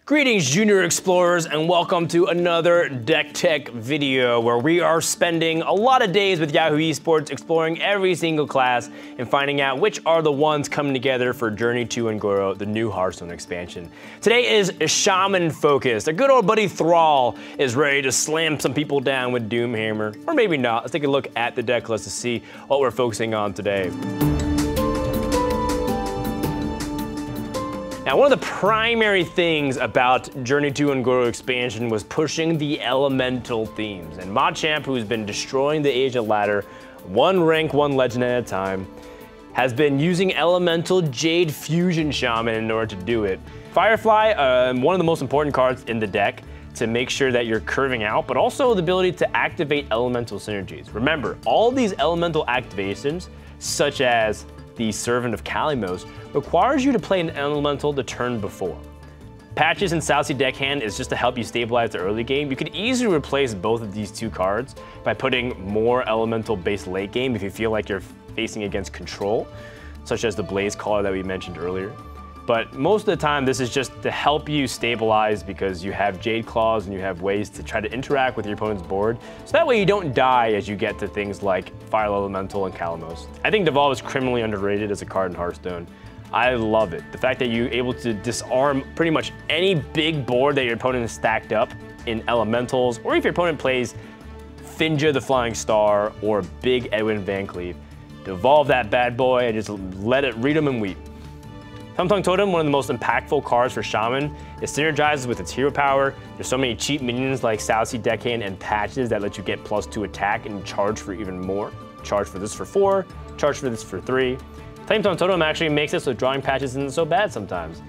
Greetings, Junior Explorers, and welcome to another Deck Tech video where we are spending a lot of days with Yahoo Esports exploring every single class and finding out which are the ones coming together for Journey to Un'Goro, the new Hearthstone expansion. Today is Shaman focused. Our good old buddy Thrall is ready to slam some people down with Doomhammer, or maybe not. Let's take a look at the deck list to see what we're focusing on today. Now, one of the primary things about Journey to Un'Goro expansion was pushing the elemental themes. And MaChamp, who's been destroying the Asia ladder, one rank, one legend at a time, has been using elemental Jade Fusion Shaman in order to do it. Firefly, one of the most important cards in the deck to make sure that you're curving out, but also the ability to activate elemental synergies. Remember, all these elemental activations, such as the Servant of Kalimos, requires you to play an elemental the turn before. Patches in Southsea Deckhand is just to help you stabilize the early game. You could easily replace both of these two cards by putting more elemental-based late game if you feel like you're facing against control, such as the Blaze Caller that we mentioned earlier. But most of the time, this is just to help you stabilize because you have Jade Claws and you have ways to try to interact with your opponent's board. So that way you don't die as you get to things like Fire Elemental and Kalimos. I think Devolve is criminally underrated as a card in Hearthstone. I love it. The fact that you're able to disarm pretty much any big board that your opponent has stacked up in Elementals, or if your opponent plays Finja the Flying Star or Big Edwin Van Cleave, devolve that bad boy and just let it read them and weep. Thumb-Tongue Totem, one of the most impactful cards for Shaman, it synergizes with its hero power. There's so many cheap minions like Southsea Deckhand and Patches that let you get +2 attack and charge for even more. Charge for this for 4, charge for this for 3. Thumb-Tongue Totem actually makes it so drawing Patches isn't so bad sometimes.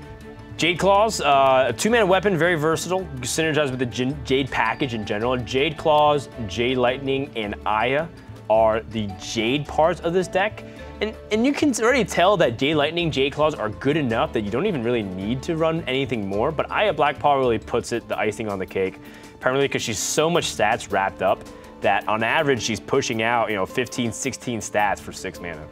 Jade Claws, a 2-mana weapon, very versatile. Synergize with the Jade package in general. Jade Claws, Jade Lightning, and Aya are the Jade parts of this deck. And you can already tell that Jade Lightning, Jade Claws are good enough that you don't even really need to run anything more, but Aya Blackpaw really puts it the icing on the cake, primarily because she's so much stats wrapped up that on average she's pushing out 15, 16 stats for 6 mana.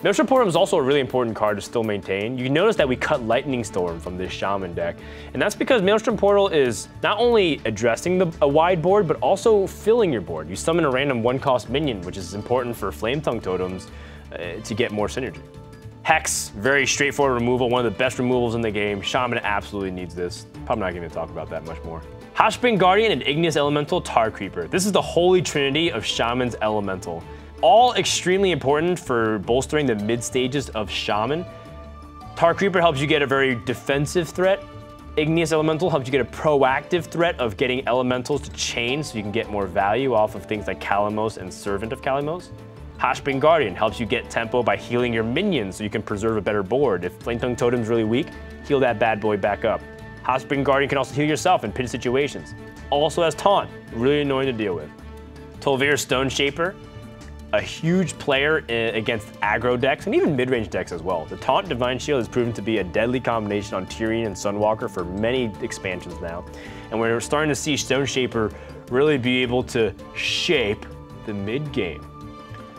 MaChamp Elemental is also a really important card to still maintain. You can notice that we cut Lightning Storm from this Shaman deck, and that's because MaChamp Elemental is not only addressing a wide board, but also filling your board. You summon a random 1-cost minion, which is important for Flame-Tongue Totems to get more synergy. Hex, very straightforward removal, one of the best removals in the game. Shaman absolutely needs this. Probably not going to talk about that much more. Hotspring Guardian and Igneous Elemental Tar Creeper. This is the holy trinity of Shaman's Elemental. All extremely important for bolstering the mid stages of Shaman. Tar Creeper helps you get a very defensive threat. Igneous Elemental helps you get a proactive threat of getting elementals to chain so you can get more value off of things like Kalimos and Servant of Kalimos. Hotspring Guardian helps you get tempo by healing your minions so you can preserve a better board. If Flame-Tongue Totem's really weak, heal that bad boy back up. Hotspring Guardian can also heal yourself in pin situations. Also has Taunt, really annoying to deal with. Tol'Vir Stone Shaper, a huge player against aggro decks and even mid-range decks as well. The Taunt Divine Shield has proven to be a deadly combination on Tyrion and Sunwalker for many expansions now. And we're starting to see Stone Shaper really be able to shape the mid-game.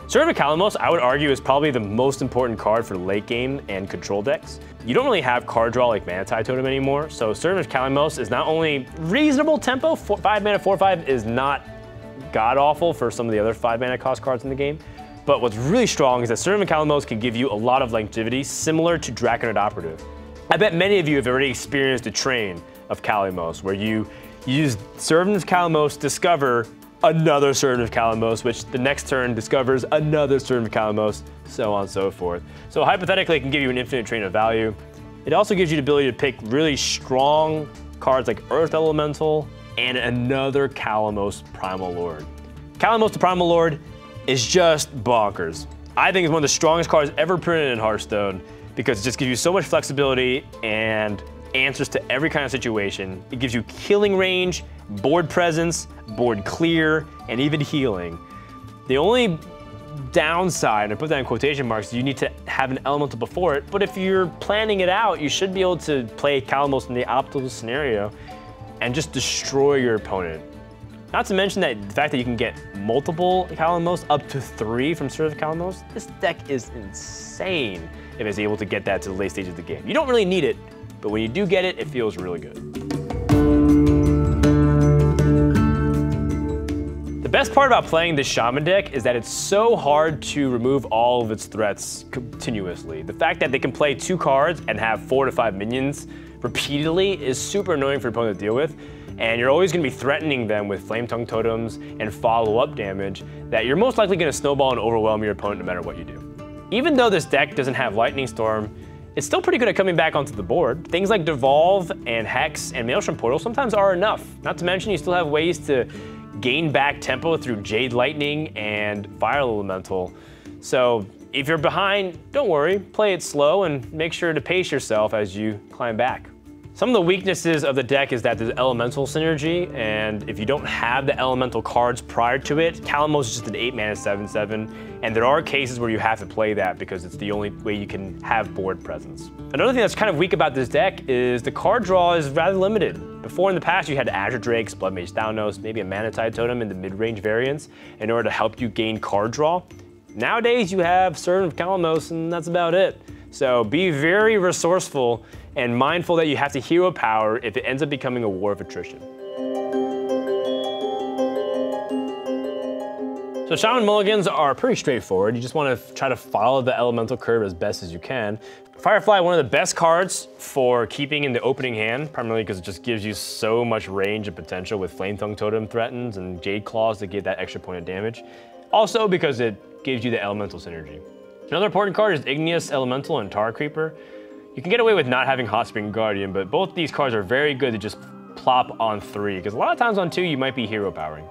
Servant of Kalimos, I would argue, is probably the most important card for late game and control decks. You don't really have card draw like Manatee Totem anymore, so Servant of Kalimos is not only reasonable tempo, 5 mana 4/5 is not god-awful for some of the other 5 mana cost cards in the game, but what's really strong is that Servant of Kalimos can give you a lot of longevity, similar to Draconid Operative. I bet many of you have already experienced a train of Kalimos, where you use Servant of Kalimos, discover another Servant of Kalimos, which the next turn discovers another Servant of Kalimos, so on and so forth. So hypothetically, it can give you an infinite train of value. It also gives you the ability to pick really strong cards like Earth Elemental and another Kalimos Primal Lord. Kalimos the Primal Lord is just bonkers. I think it's one of the strongest cards ever printed in Hearthstone because it just gives you so much flexibility and answers to every kind of situation. It gives you killing range, board presence, board clear, and even healing. The only downside, and I put that in quotation marks, is you need to have an elemental before it, but if you're planning it out, you should be able to play Kalimos in the optimal scenario and just destroy your opponent. Not to mention that the fact that you can get multiple Kalimos, up to 3 from Servant of Kalimos, this deck is insane if it's able to get that to the late stage of the game. You don't really need it, but when you do get it, it feels really good. The best part about playing this Shaman deck is that it's so hard to remove all of its threats continuously. The fact that they can play 2 cards and have 4 to 5 minions repeatedly is super annoying for your opponent to deal with, and you're always going to be threatening them with Flame Tongue Totems and follow-up damage that you're most likely going to snowball and overwhelm your opponent no matter what you do. Even though this deck doesn't have Lightning Storm, it's still pretty good at coming back onto the board. Things like Devolve and Hex and MaChamp Portal sometimes are enough. Not to mention you still have ways to gain back tempo through Jade Lightning and Fire Elemental. So if you're behind, don't worry, play it slow and make sure to pace yourself as you climb back. Some of the weaknesses of the deck is that there's elemental synergy, and if you don't have the elemental cards prior to it, Calamos is just an 8-mana 7/7, and there are cases where you have to play that because it's the only way you can have board presence. Another thing that's kind of weak about this deck is the card draw is rather limited. Before in the past, you had Azure Drakes, Blood Mage Thalnos, maybe a Mana Tide Totem in the mid-range variants in order to help you gain card draw. Nowadays, you have Servant of Calamos, and that's about it. So be very resourceful and mindful that you have to hero power if it ends up becoming a war of attrition. So Shaman Mulligans are pretty straightforward. You just want to try to follow the elemental curve as best as you can. Firefly, one of the best cards for keeping in the opening hand, primarily because it just gives you so much range and potential with Flame Tongue Totem threatens and Jade Claws to get that extra point of damage. Also because it gives you the elemental synergy. Another important card is Igneous Elemental and Tar Creeper. You can get away with not having Hot Spring Guardian, but both these cards are very good to just plop on 3, because a lot of times on 2 you might be hero powering.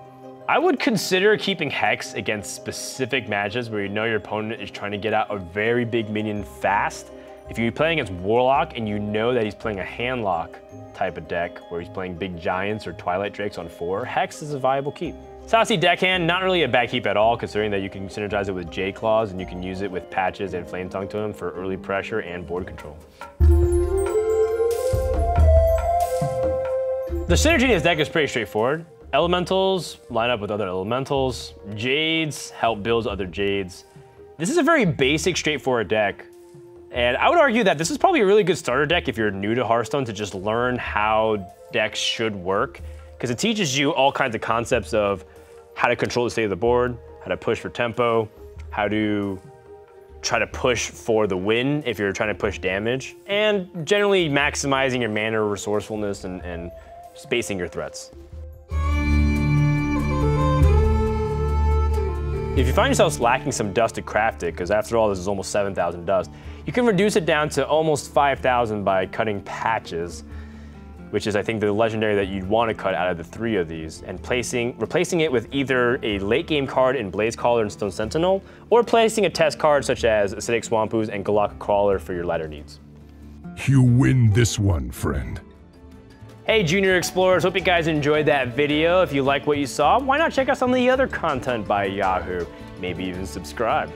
I would consider keeping Hex against specific matches where you know your opponent is trying to get out a very big minion fast. If you're playing against Warlock and you know that he's playing a Handlock type of deck where he's playing Big Giants or Twilight Drakes on 4, Hex is a viable keep. Saucy Deckhand, not really a bad keep at all, considering that you can synergize it with Jade Claws and you can use it with Patches and Flame Tongue Totem for early pressure and board control. The synergy in this deck is pretty straightforward. Elementals line up with other elementals. Jades help build other Jades. This is a very basic, straightforward deck. And I would argue that this is probably a really good starter deck if you're new to Hearthstone to just learn how decks should work, because it teaches you all kinds of concepts of how to control the state of the board, how to push for tempo, how to try to push for the win if you're trying to push damage, and generally maximizing your mana resourcefulness and spacing your threats. If you find yourself lacking some dust to craft it, because after all this is almost 7,000 dust, you can reduce it down to almost 5,000 by cutting Patches, which is I think the legendary that you'd want to cut out of the 3 of these, and replacing it with either a late game card in Blaze Caller and Stone Sentinel, or placing a test card such as Acidic Swamp Ooze and Galak Crawler for your latter needs. You win this one, friend. Hey Junior Explorers, hope you guys enjoyed that video. If you like what you saw, why not check out some of the other content by Yahoo? Maybe even subscribe.